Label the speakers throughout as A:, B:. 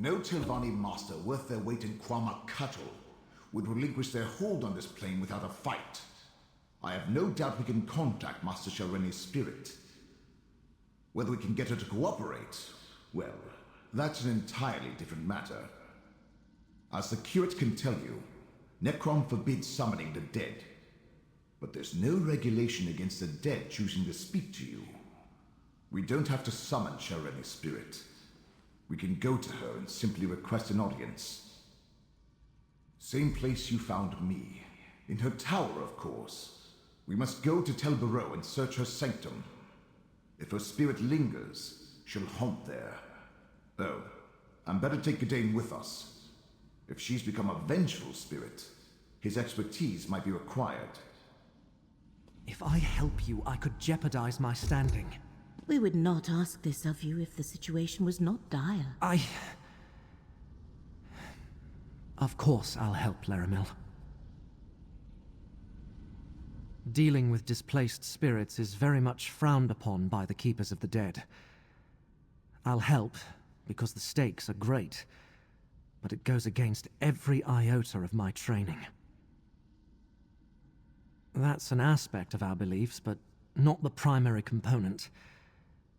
A: No Telvanni master worth their weight in Quama cattle would relinquish their hold on this plane without a fight. I have no doubt we can contact Master Shelreni's spirit. Whether we can get her to cooperate, well, that's an entirely different matter. As the curate can tell you, Necrom forbids summoning the dead. But there's no regulation against the dead choosing to speak to you. We don't have to summon Shelreni's spirit. We can go to her and simply request an audience. Same place you found me. In her tower, of course. We must go to Tel Barrow and search her sanctum. If her spirit lingers, she'll haunt there. Oh, and better take Gadain with us. If she's become a vengeful spirit, his expertise might be required.
B: If I help you, I could jeopardize my standing.
C: We would not ask this of you if the situation was not dire.
B: Of course I'll help, Laramil. Dealing with displaced spirits is very much frowned upon by the Keepers of the Dead. I'll help, because the stakes are great, but it goes against every iota of my training. That's an aspect of our beliefs, but not the primary component.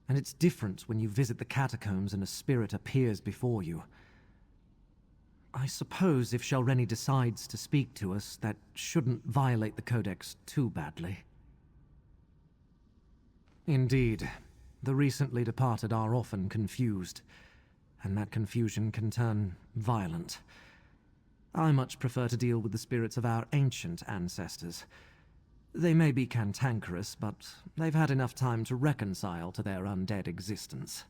B: And it's different when you visit the catacombs and a spirit appears before you. I suppose if Shelreni decides to speak to us, that shouldn't violate the Codex too badly. Indeed, the recently departed are often confused, and that confusion can turn violent. I much prefer to deal with the spirits of our ancient ancestors. They may be cantankerous, but they've had enough time to reconcile to their undead existence.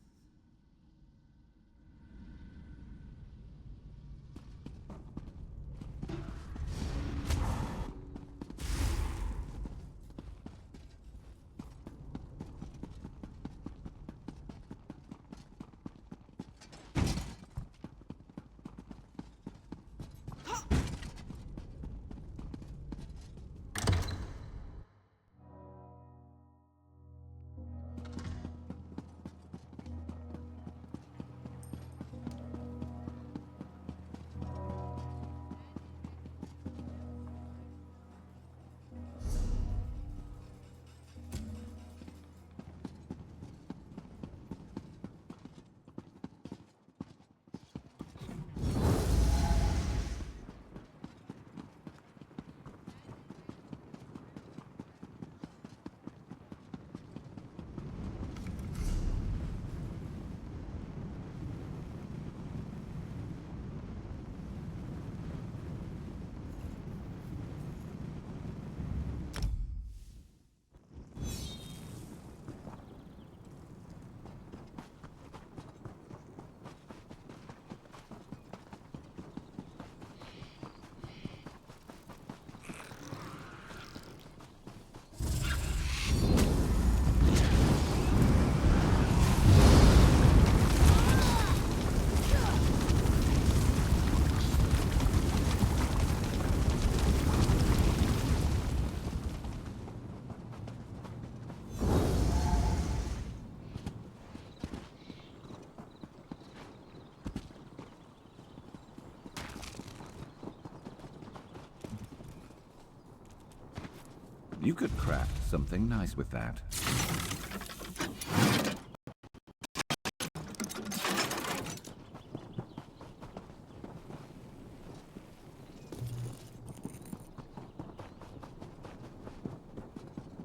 D: You could craft something nice with that.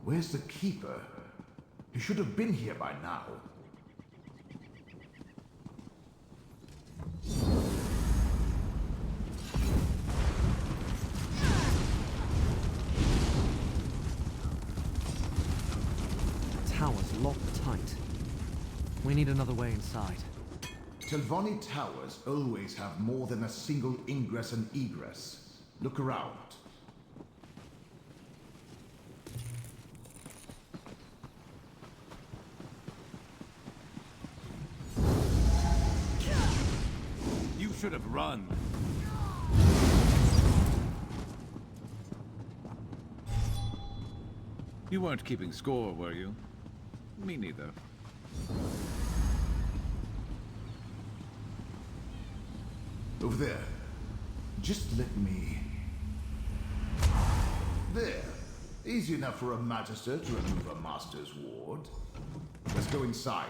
A: Where's the Keeper? He should have been here by now.
B: Tower's locked tight. We need another way inside.
A: Telvanni towers always have more than a single ingress and egress. Look around.
D: You should have run. You weren't keeping score, were you? Me neither.
A: Over there. Just let me... There. Easy enough for a Magister to remove a Master's ward. Let's go inside.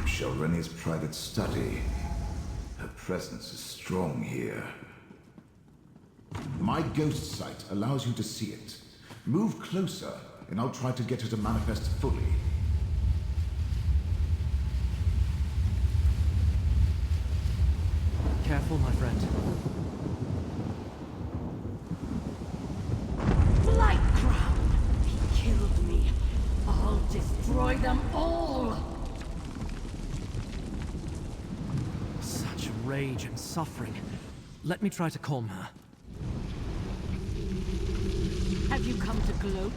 A: Shelreni's private study. Her presence is strong here. My ghost sight allows you to see it. Move closer, and I'll try to get her to manifest fully.
B: Careful, my friend.
E: Blight Crown! He killed me. I'll destroy them all!
B: Such rage and suffering. Let me try to calm her.
E: Have you come to gloat?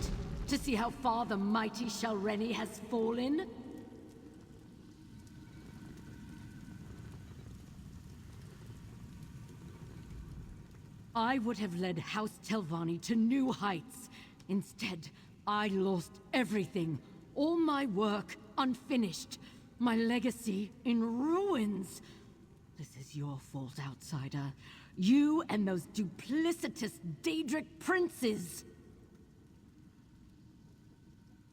E: To see how far the mighty Shelreni has fallen? I would have led House Telvanni to new heights. Instead, I lost everything. All my work unfinished. My legacy in ruins. This is your fault, outsider. You and those duplicitous Daedric princes!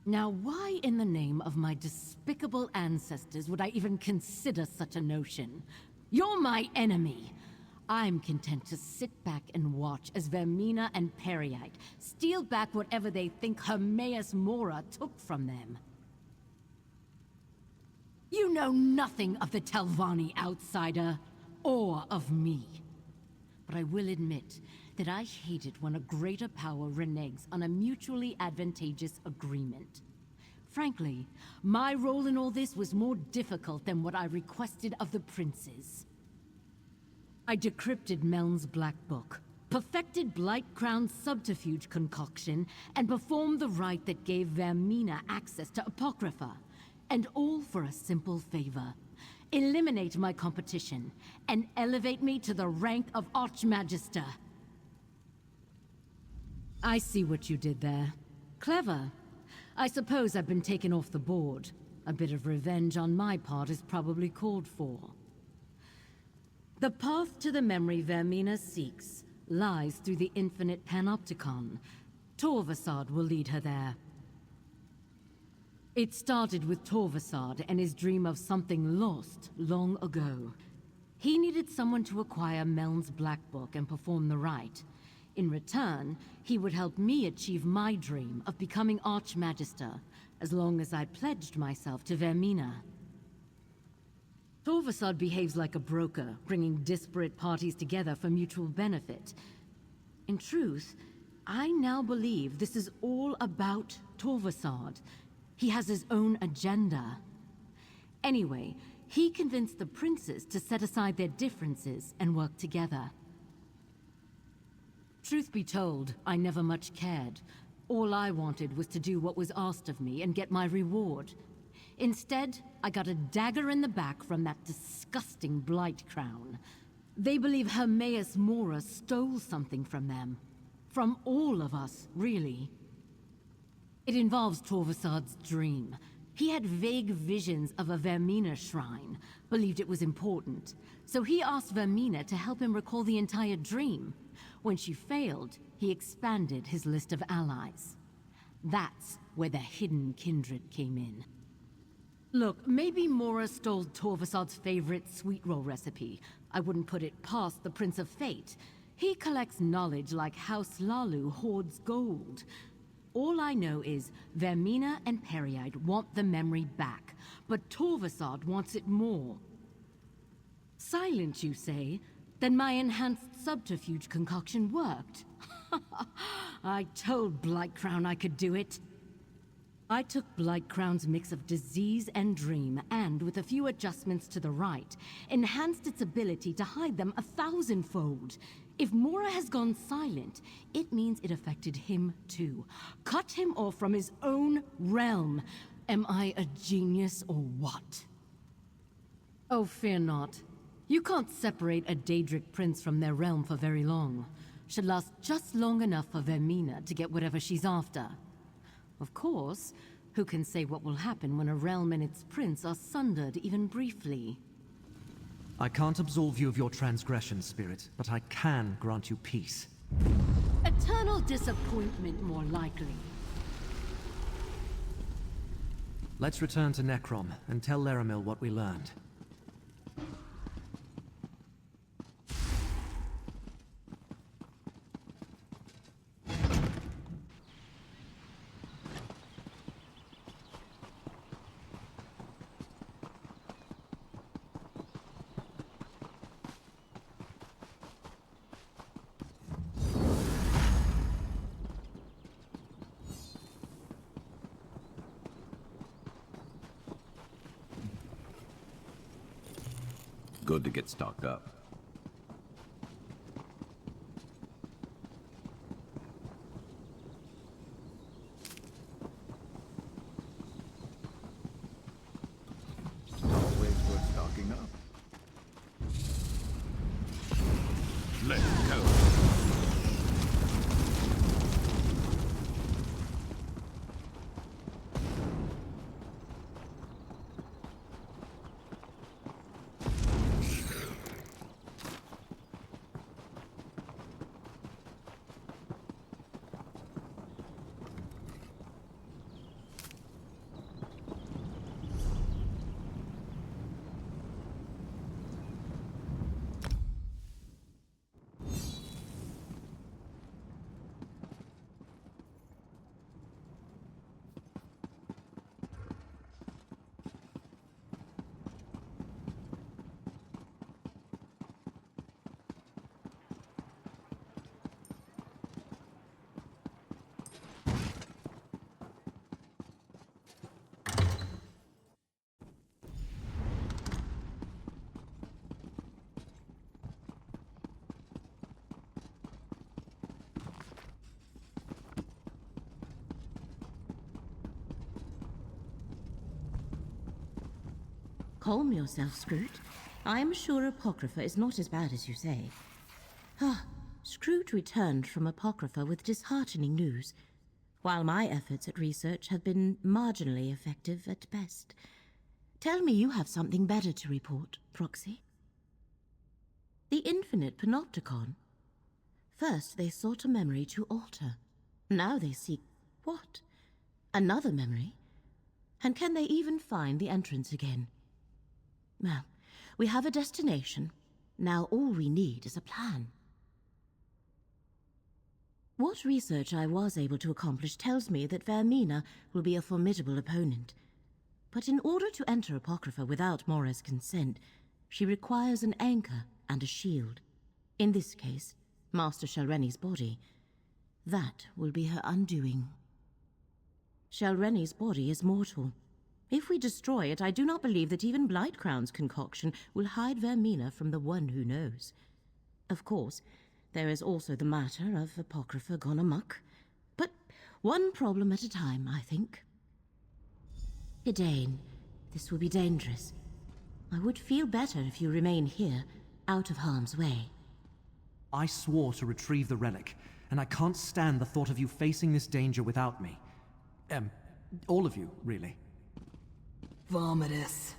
E: Now, why in the name of my despicable ancestors would I even consider such a notion? You're my enemy! I'm content to sit back and watch as Vaermina and Periite steal back whatever they think Hermaeus Mora took from them. You know nothing of the Telvanni, outsider, or of me. But I will admit that I hate it when a greater power reneges on a mutually advantageous agreement. Frankly, my role in all this was more difficult than what I requested of the princes. I decrypted Meln's Black Book, perfected Blight Crown's subterfuge concoction, and performed the rite that gave Vaermina access to Apocrypha. And all for a simple favor. Eliminate my competition, and elevate me to the rank of Archmagister. I see what you did there. Clever. I suppose I've been taken off the board. A bit of revenge on my part is probably called for. The path to the memory Vaermina seeks lies through the infinite Panopticon. Torvasad will lead her there. It started with Torvasad and his dream of something lost long ago. He needed someone to acquire Meln's Black Book and perform the rite. In return, he would help me achieve my dream of becoming Archmagister, as long as I pledged myself to Vaermina. Torvasad behaves like a broker, bringing disparate parties together for mutual benefit. In truth, I now believe this is all about Torvasad. He has his own agenda. Anyway, he convinced the princes to set aside their differences and work together. Truth be told, I never much cared. All I wanted was to do what was asked of me and get my reward. Instead, I got a dagger in the back from that disgusting Blight Crown. They believe Hermaeus Mora stole something from them. From all of us, really. It involves Torvasad's dream. He had vague visions of a Vaermina shrine, believed it was important. So he asked Vaermina to help him recall the entire dream. When she failed, he expanded his list of allies. That's where the hidden kindred came in. Look, maybe Mora stole Torvasad's favorite sweet roll recipe. I wouldn't put it past the Prince of Fate. He collects knowledge like House Lalu hoards gold. All I know is Vaermina and Periite want the memory back, but Torvasad wants it more. Silent, you say? Then my enhanced subterfuge concoction worked. I told Blight Crown I could do it. I took Blight Crown's mix of disease and dream, and with a few adjustments to the right, enhanced its ability to hide them 1,000-fold. If Mora has gone silent, it means it affected him too. Cut him off from his own realm. Am I a genius or what? Oh, fear not. You can't separate a Daedric prince from their realm for very long. Should last just long enough for Vaermina to get whatever she's after. Of course, who can say what will happen when a realm and its prince are sundered even briefly?
B: I can't absolve you of your transgression, Spirit, but I can grant you peace.
E: Eternal disappointment, more likely.
B: Let's return to Necrom and tell Laramil what we learned.
D: Good to get stocked up. Always worth stocking up. Let's go.
C: Calm yourself, Scroot. I am sure Apocrypha is not as bad as you say. Ah, Scroot returned from Apocrypha with disheartening news, while my efforts at research have been marginally effective at best. Tell me you have something better to report, Proxy. The infinite Panopticon. First they sought a memory to alter. Now they seek what? Another memory? And can they even find the entrance again? Well, we have a destination. Now all we need is a plan. What research I was able to accomplish tells me that Vaermina will be a formidable opponent. But in order to enter Apocrypha without Mora's consent, she requires an anchor and a shield. In this case, Master Shelreni's body. That will be her undoing. Shelreni's body is mortal. If we destroy it, I do not believe that even Blightcrown's concoction will hide Vaermina from the one who knows. Of course, there is also the matter of Apocrypha gone amok. But one problem at a time, I think. Ydain, this will be dangerous. I would feel better if you remain here, out of harm's way.
B: I swore to retrieve the relic, and I can't stand the thought of you facing this danger without me. All of you, really.
F: Vomitus.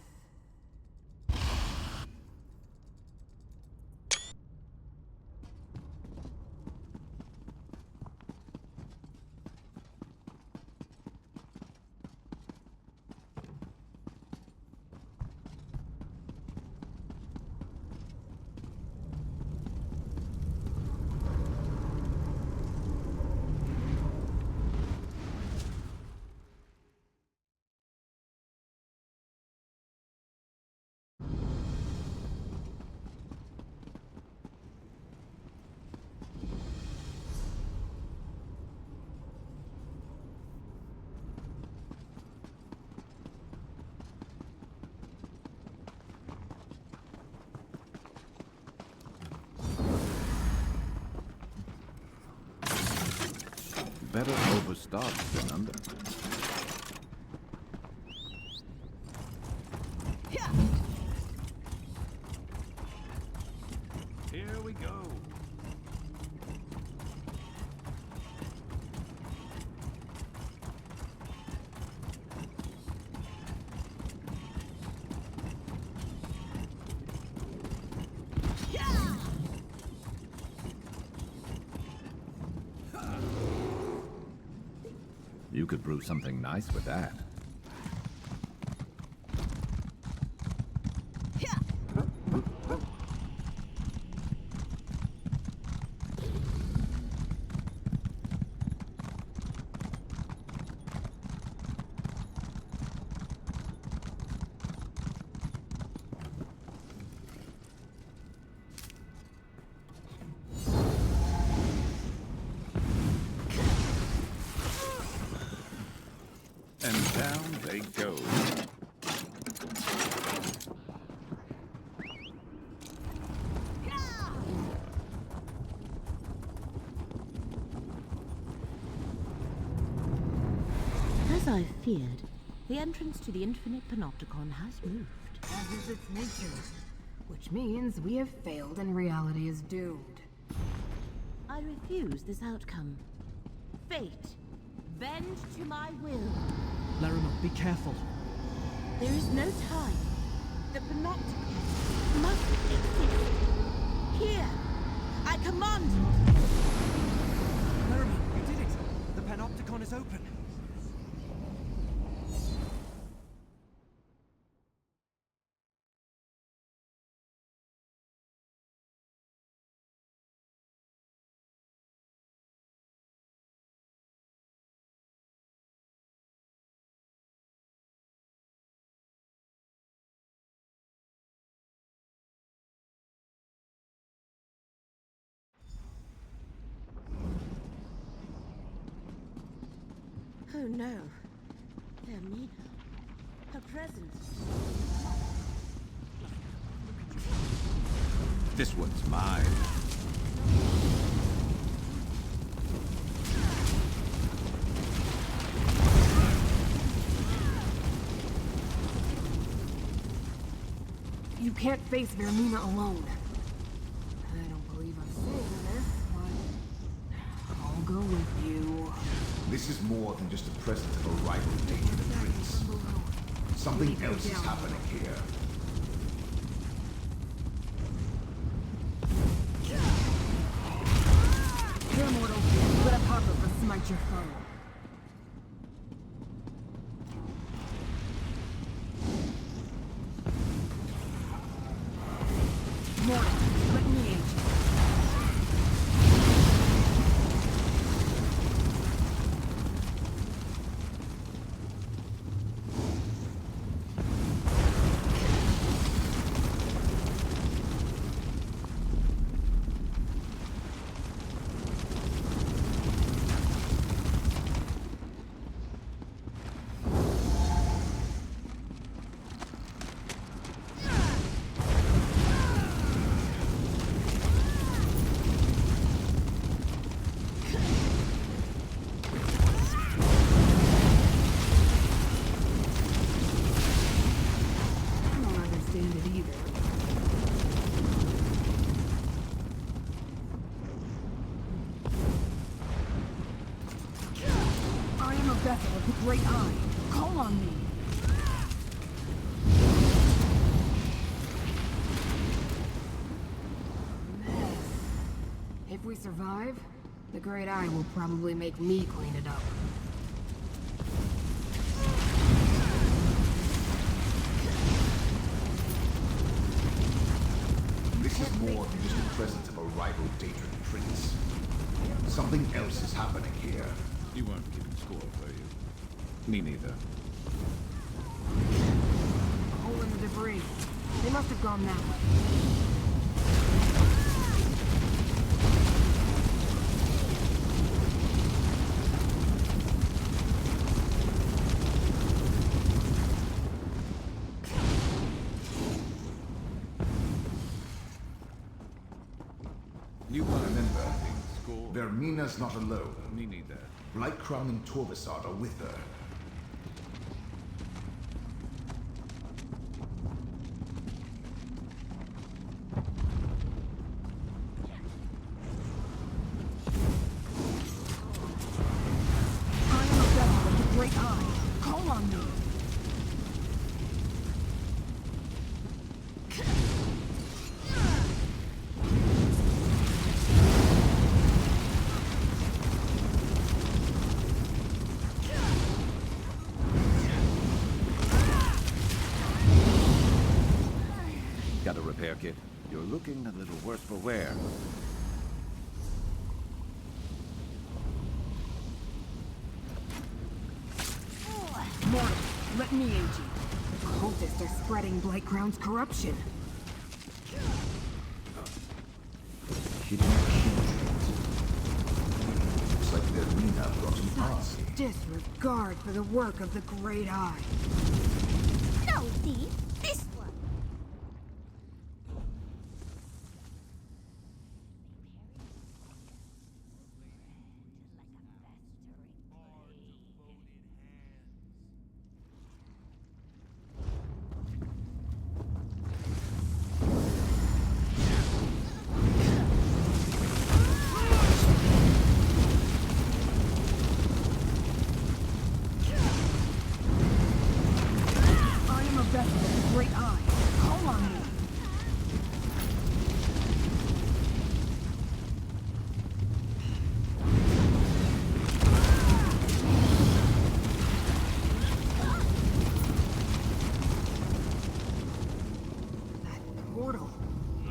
D: Better overstock than under. Here we go. You could brew something nice with that. And down they go.
C: As I feared, the entrance to the infinite Panopticon has moved.
F: As is its nature. Which means we have failed and reality is doomed.
C: I refuse this outcome. Fate, bend to my will.
B: Vaermina, be careful.
C: There is no time. The Panopticon must exist. Here, I command it.
B: Vaermina, you did it! The Panopticon is open.
C: Oh no. Vaermina. Her presence.
D: This one's mine.
F: You can't face Vaermina alone. I don't believe I'm saying this, but I'll go with you.
A: This is more than just a present of a rival danger to Prince. Something else is happening here.
F: You're mortal. Let a popper smite your foe. Mortal, let me aid you. Vessel of the Great Eye. Call on me. If we survive, the Great Eye will probably make me clean it up.
A: This is more than just a present of a rival Daedran prince. Something else is happening here.
D: You weren't keeping score, were you? Me neither.
F: Hole in the debris. They must have gone that way.
D: You weren't
A: Remember,
D: keeping score.
A: Vaermina's not alone.
D: Me neither.
A: Blightcrown and Torvisard are with her.
F: I am a vessel of the Great Eye. Call on me.
D: repair kit. You're looking a little worse for wear.
F: Mortal, let me aid you. The cultists are spreading Blightcrown's corruption.
A: Hidden kindred. Looks like Vaermina brought an army.
F: Disregard for the work of the Great Eye.
C: No thief, this one.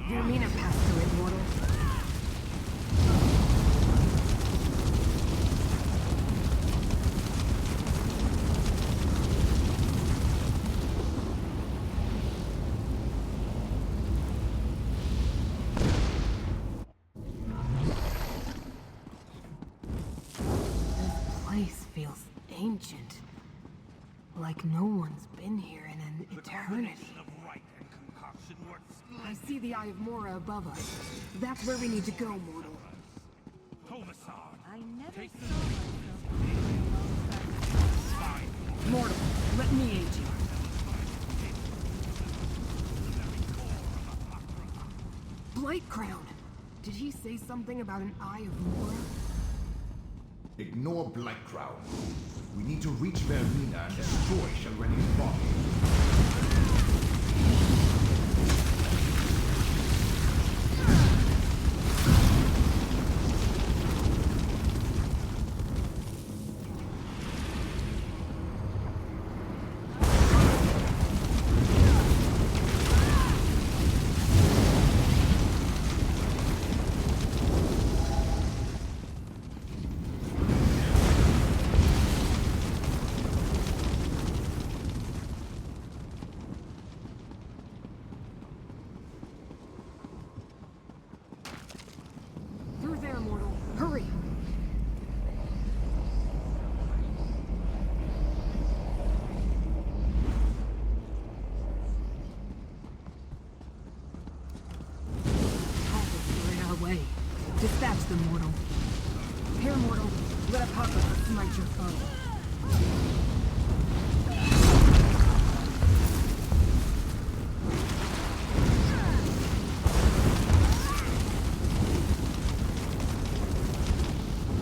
F: Vaermina passed through it, mortal. This place feels ancient. Like no one's been here in an eternity. I see the Eye of Mora above us. That's where we need to go, mortal.
E: I never saw myself.
F: Mortal, let me aid you. Blightcrown! Did he say something about an Eye of Mora?
A: Ignore Blightcrown. We need to reach Vaermina and destroy Shelreni's body.
F: Dispatch them, mortal. Here, mortal. Let a pop-up smite your foe.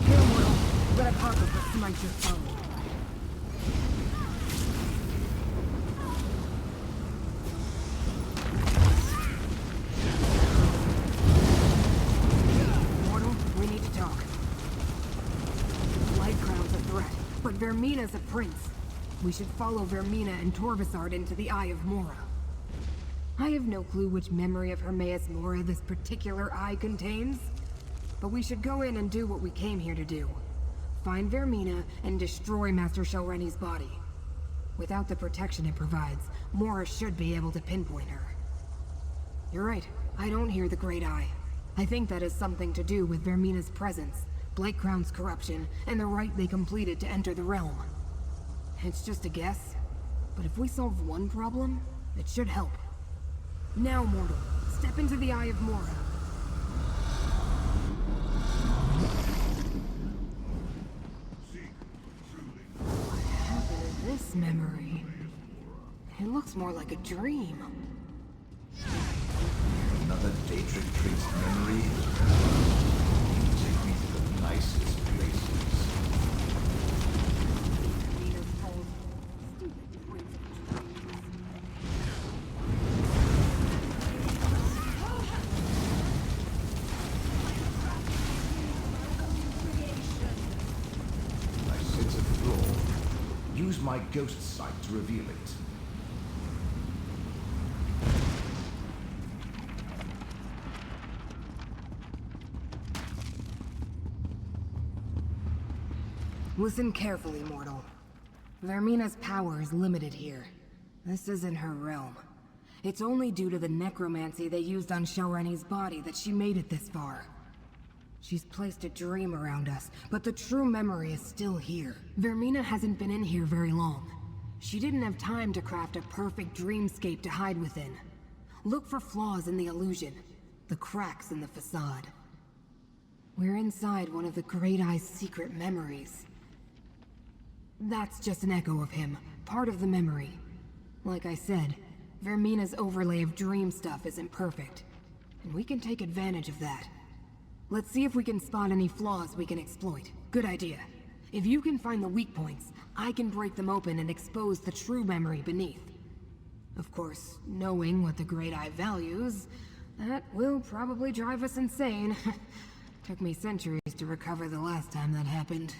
F: Here, mortal. Let a pop-up smite your foe. But Vaermina's a prince. We should follow Vaermina and Torvasard into the Eye of Mora. I have no clue which memory of Hermaeus Mora this particular eye contains, but we should go in and do what we came here to do. Find Vaermina and destroy Master Shelreni's body. Without the protection it provides, Mora should be able to pinpoint her. You're right, I don't hear the Great Eye. I think that has something to do with Vaermina's presence, Blightcrown's corruption, and the rite they completed to enter the realm. It's just a guess, but if we solve one problem, it should help. Now, mortal, step into the Eye of Mora. What happened to this memory? It looks more like a dream.
A: Another Daedric trace memory. Take me to the nicest places. I sense a flaw. Use my ghost sight to reveal it.
F: Listen carefully, mortal. Vaermina's power is limited here. This isn't her realm. It's only due to the necromancy they used on Shelreni's body that she made it this far. She's placed a dream around us, but the true memory is still here. Vaermina hasn't been in here very long. She didn't have time to craft a perfect dreamscape to hide within. Look for flaws in the illusion, the cracks in the facade. We're inside one of the Great Eye's secret memories. That's just an echo of him, part of the memory. Like I said, Vaermina's overlay of dream stuff isn't perfect, and we can take advantage of that. Let's see if we can spot any flaws we can exploit. Good idea. If you can find the weak points, I can break them open and expose the true memory beneath. Of course, knowing what the Great Eye values, that will probably drive us insane. Took me centuries to recover the last time that happened.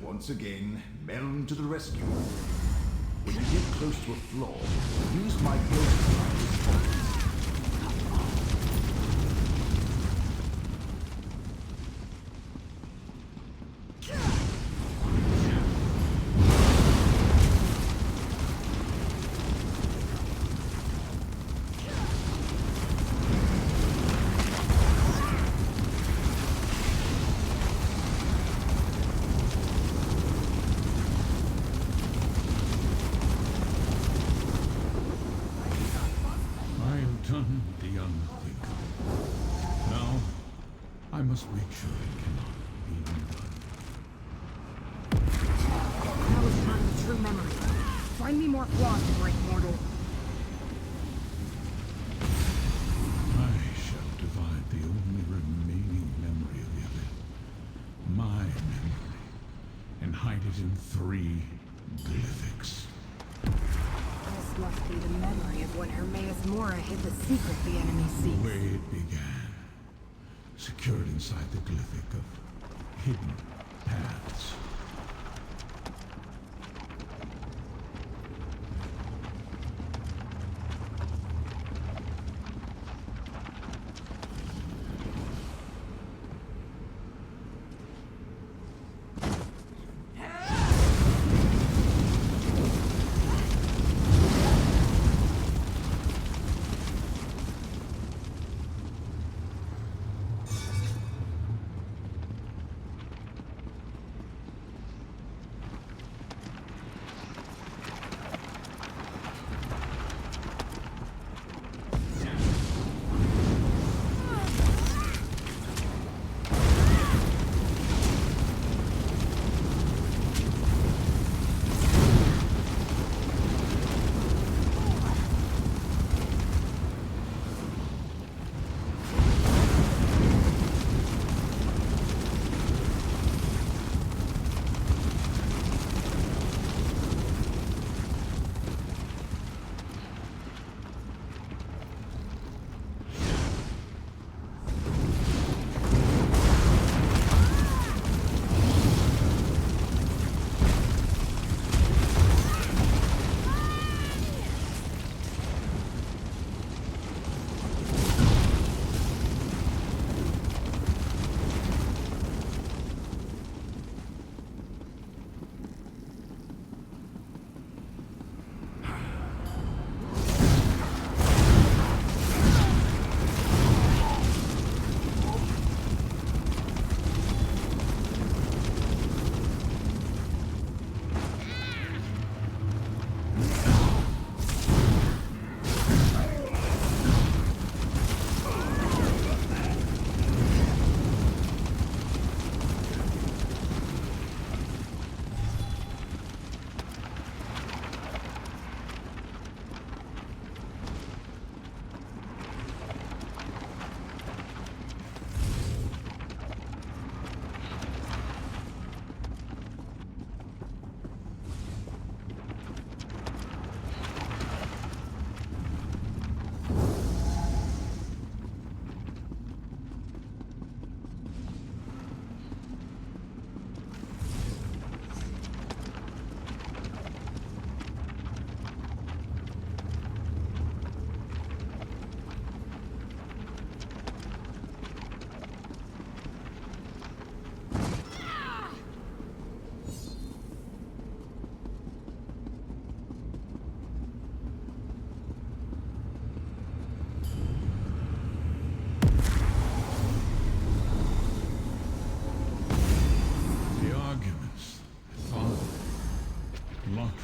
A: Once again, Melon to the rescue. When you get close to a flaw, use my ghost sight as focus.
G: Done the unthinkable. Now, I must make sure it cannot be undone.
F: Now is time for true memory. Find me more flaws to break, mortal.
G: I shall divide the only remaining memory of Yevon, my memory, and hide it in 3 glyphics.
F: This must be the memory of when Vaermina hid the secret the enemy seeks.
G: The way it began, secured inside the glyphic of hidden paths.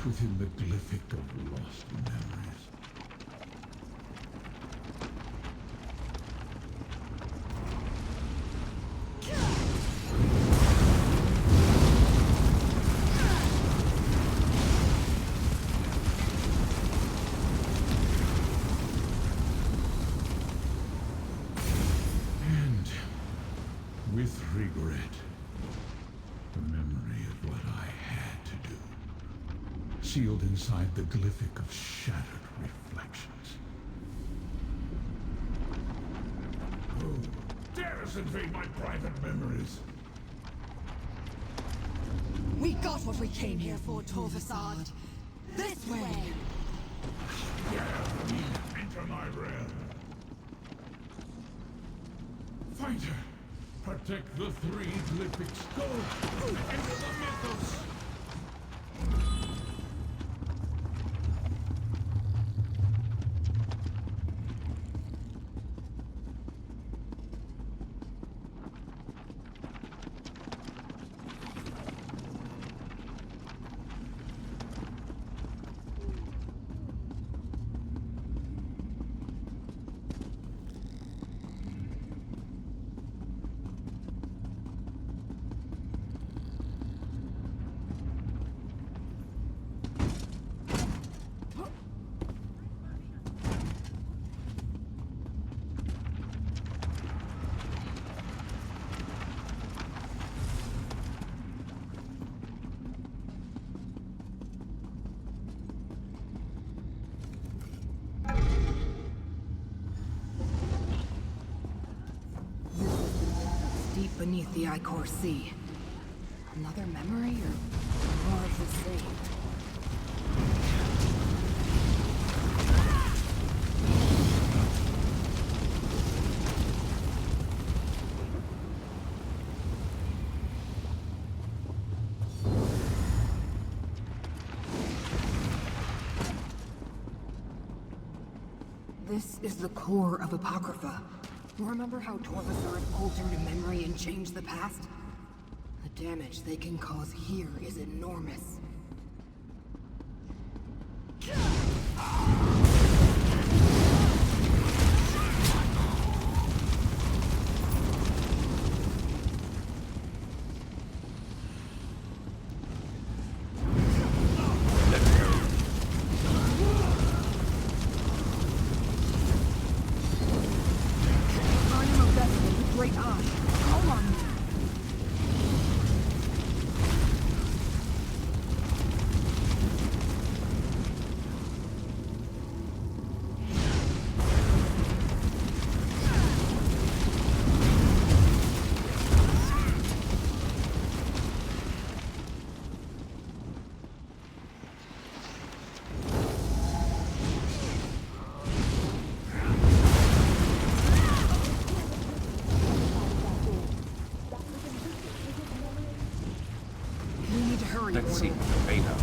G: within the glyphic of lost memories. And with regret, the memory of what I had to do, sealed inside the glyphic of shattered reflections. Who dares invade my private memories?
H: We got what we came here for, Torvasad. This way!
G: Dare me enter my realm? Fighter, protect the three glyphics. Go into the mythos.
F: Deep beneath the Icor Sea. Another memory or more of the same? This is the core of Apocrypha. Remember how Torvasard altered a memory and changed the past? The damage they can cause here is enormous.
D: Let's see the beta.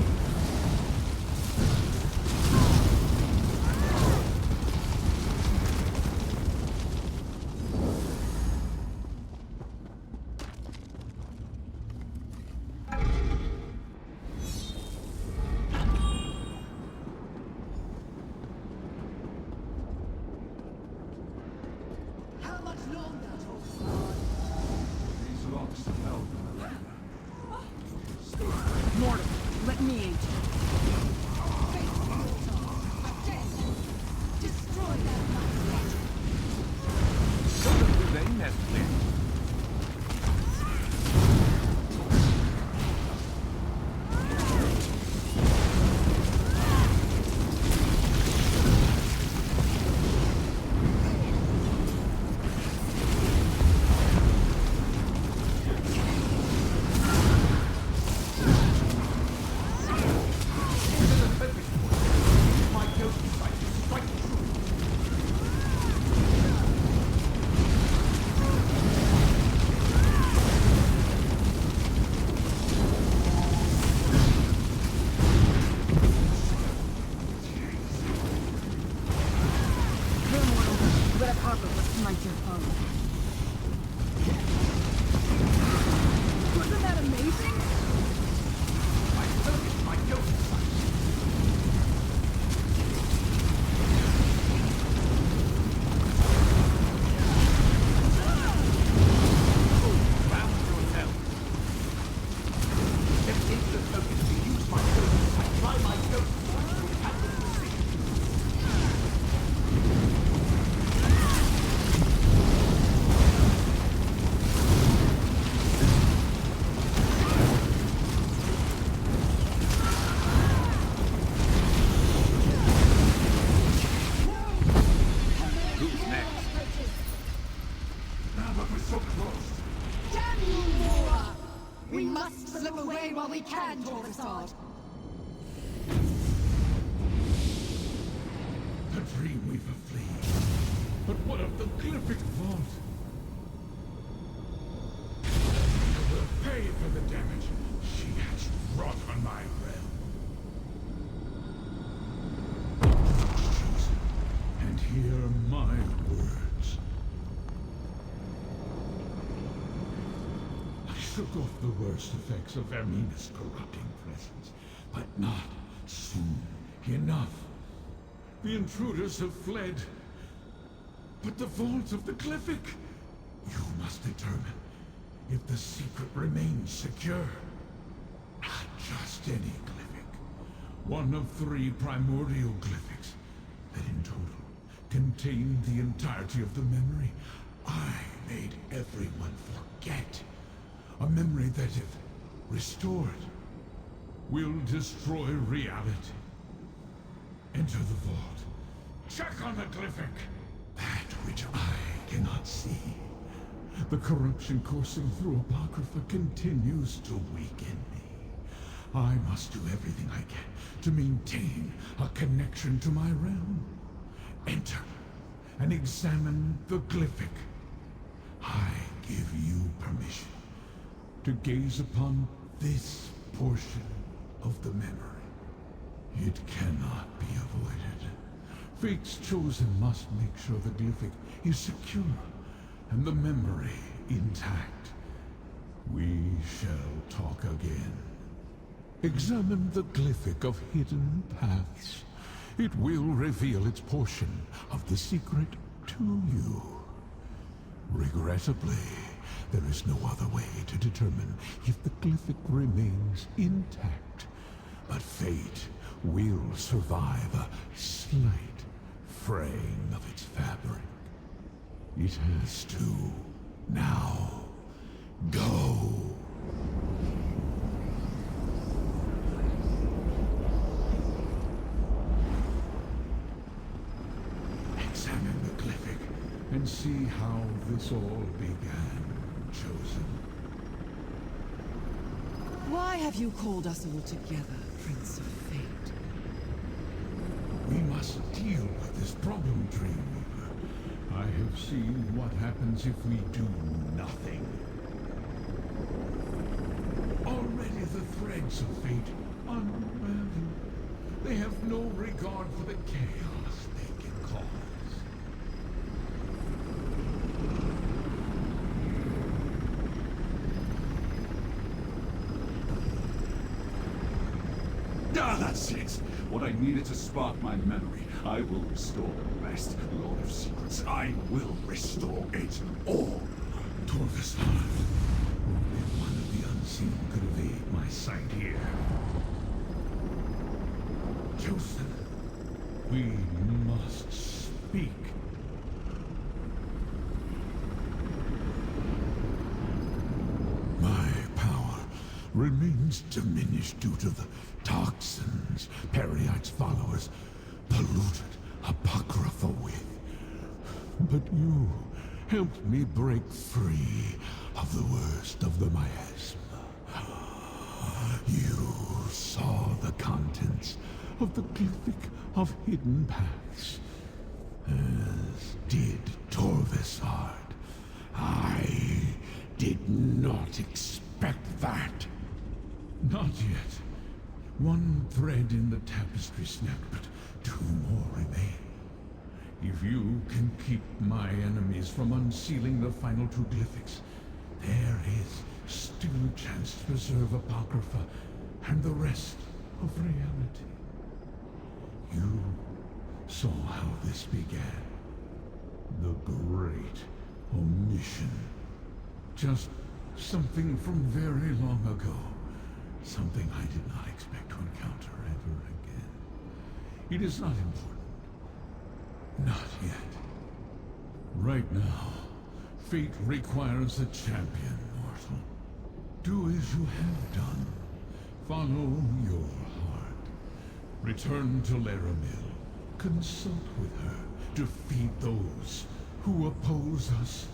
H: How much longer,
G: These locks held.
F: Mortal, let me in.
H: Mora! We must slip away while we can, Torvasad!
G: The Dreamweaver flees. But what of the glyphic vault? I will pay for the damage she has wrought on my realm. And hear my words. I shook off the worst effects of Vaermina's corrupting presence, but not soon enough. The intruders have fled. But the vault of the glyphic! You must determine if the secret remains secure. Not just any glyphic. One of 3 primordial glyphics that in total contain the entirety of the memory I made everyone forget. A memory that, if restored, will destroy reality. Enter the vault. Check on the glyphic. That which I cannot see. The corruption coursing through Apocrypha continues to weaken me. I must do everything I can to maintain a connection to my realm. Enter and examine the glyphic. I give you permission to gaze upon this portion of the memory. It cannot be avoided. Fate's chosen must make sure the glyphic is secure and the memory intact. We shall talk again. Examine the glyphic of hidden paths. It will reveal its portion of the secret to you. Regrettably, there is no other way to determine if the glyphic remains intact. But fate will survive a slight fraying of its fabric. It has to. Now, go! Examine the glyphic and see how this all began, Chosen.
H: Why have you called us all together, Prince of Fate?
G: We must deal with this problem, Dreamweaver. I have seen what happens if we do nothing. Already the threads of fate unravel. They have no regard for the chaos they can cause.
D: Ah, that's it! What I needed to spark my memory. I will restore the rest. Lord of Secrets, I will restore it all.
G: Torvasad. Only one of the unseen could evade my sight here. Chosen, we must speak. My power remains diminished due to the toxins Periite's followers polluted Apocrypha with. But you helped me break free of the worst of the miasma. You saw the contents of the glyphic of hidden paths, as did Torvasad. I did not expect that. Not yet. One thread in the tapestry snapped, but 2 more remain. If you can keep my enemies from unsealing the final 2 glyphics, there is still a chance to preserve Apocrypha and the rest of reality. You saw how this began. The great omission. Just something from very long ago. Something I did not expect to encounter ever again. It is not important. Not yet. Right now, fate requires a champion, mortal. Do as you have done. Follow your heart. Return to Laramil. Consult with her. Defeat those who oppose us.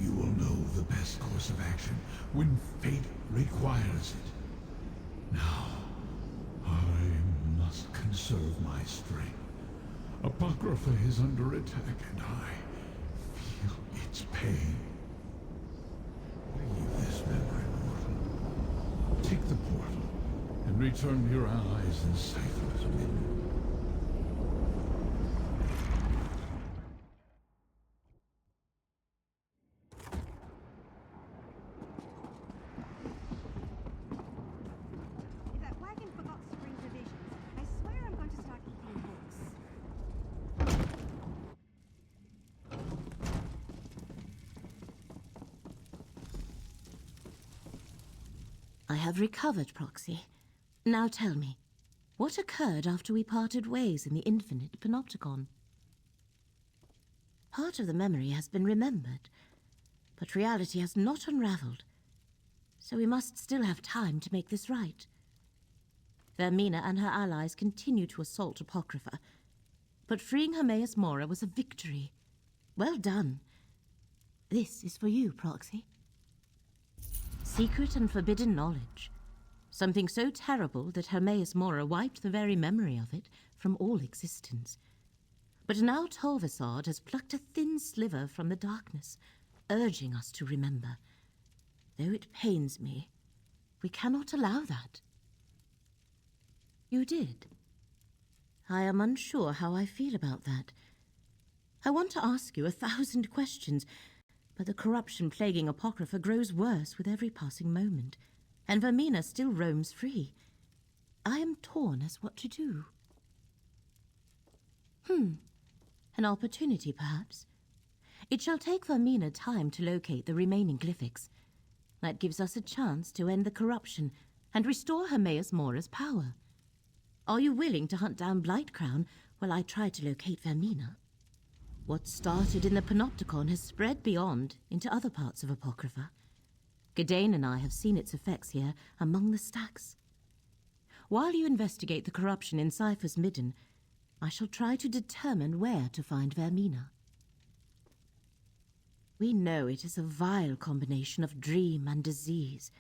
G: You will know the best course of action when fate requires it. Now, I must conserve my strength. Apocrypha is under attack, and I feel its pain. Leave this memory, mortal. Take the portal, and return to your allies in Cypher's Midden.
I: If that wagon forgot to bring provisions, I swear I'm going to start eating books.
C: I have recovered, Proxy. Now tell me, what occurred after we parted ways in the infinite Panopticon? Part of the memory has been remembered, but reality has not unraveled, so we must still have time to make this right. Vaermina and her allies continue to assault Apocrypha, but freeing Hermaeus Mora was a victory. Well done. This is for you, Proxy. Secret and forbidden knowledge. Something so terrible that Hermaeus Mora wiped the very memory of it from all existence. But now Tolvasard has plucked a thin sliver from the darkness, urging us to remember. Though it pains me, we cannot allow that. You did. I am unsure how I feel about that. I want to ask you 1,000 questions, but the corruption plaguing Apocrypha grows worse with every passing moment, and Vaermina still roams free. I am torn as what to do. An opportunity, perhaps. It shall take Vaermina time to locate the remaining glyphics. That gives us a chance to end the corruption and restore Hermaeus Mora's power. Are you willing to hunt down Blightcrown while I try to locate Vaermina? What started in the Panopticon has spread beyond into other parts of Apocrypha. Gadain and I have seen its effects here among the stacks. While you investigate the corruption in Cypher's Midden, I shall try to determine where to find Vaermina. We know it is a vile combination of dream and disease,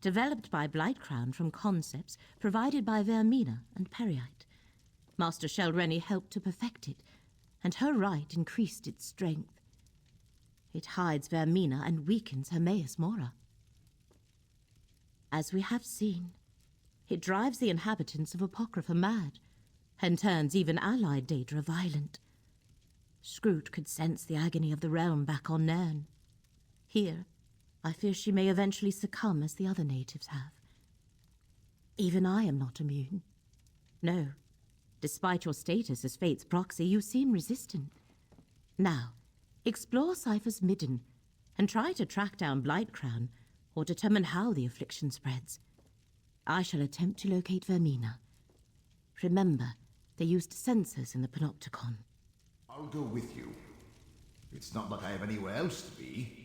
C: developed by Blightcrown from concepts provided by Vaermina and Periite. Master Shelreni helped to perfect it, and her rite increased its strength. It hides Vaermina and weakens Hermaeus Mora. As we have seen, it drives the inhabitants of Apocrypha mad, and turns even allied Daedra violent. Scrooge could sense the agony of the realm back on Nairn. Here, I fear she may eventually succumb as the other natives have. Even I am not immune. No, despite your status as Fate's proxy, you seem resistant. Now, explore Cypher's Midden, and try to track down Blightcrown, or determine how the affliction spreads. I shall attempt to locate Vaermina. Remember, they used sensors in the Panopticon.
A: I'll go with you. It's not like I have anywhere else to be.